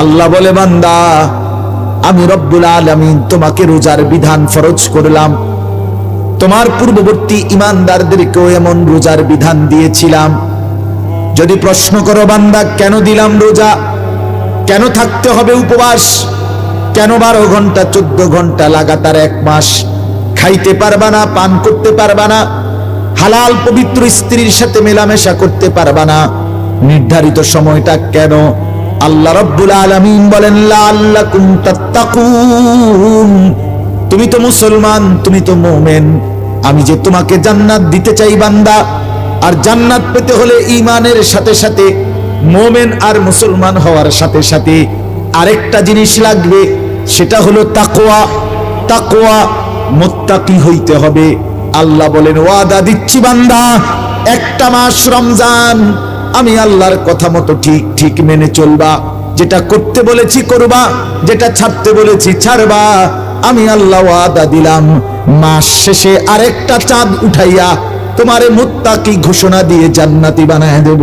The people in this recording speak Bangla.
আল্লাহ বলে, বান্দা আমি রব্বুল আলামিন তোমাকে রোজার বিধান ফরজ করলাম, তোমার পূর্ববর্তী ঈমানদারদেরকেও এমন রোজার বিধান দিয়েছিলাম। যদি প্রশ্ন করো বান্দা কেন দিলাম রোজা, কেন থাকতে হবে উপবাস, কেন 12 ঘন্টা 14 ঘন্টা লাগাতার 1 মাস খাইতে পারবা না, পান করতে পারবা না, হালাল পবিত্র স্ত্রীর সাথে মেলামেশা করতে পারবা না, নির্ধারিত সময়টা কেন? আল্লাহ রাব্বুল আলামিন বলেন, লাআল্লাকুম তাত্তাকুন, তুমি তো মুসলমান, তুমি তো মুমিন, আমি যে তোমাকে জান্নাত দিতে চাই বান্দা। আর জান্নাত পেতে হলে ঈমানের সাথে সাথে, মুমিন আর মুসলমান হওয়ার সাথে সাথে আরেকটা জিনিস লাগবে, সেটা হলো তাকওয়া। তাকওয়া, মুত্তাকি হইতে হবে। আল্লাহ বলেন, ওয়াদা দিচ্ছি বান্দা, 1টা মাস রমজান আমি আল্লাহর কথা মতো ঠিক ঠিক মেনে চলবা, যেটা করতে বলেছি করবা, যেটা ছাড়তে বলেছি ছাড়বা। আমি আল্লাহ ওয়াদা দিলাম, মাস শেষে আরেকটা চাঁদ উঠাইয়া তোমারে মুত্তাকি ঘোষণা দিয়ে জান্নাতি বানায় দেব।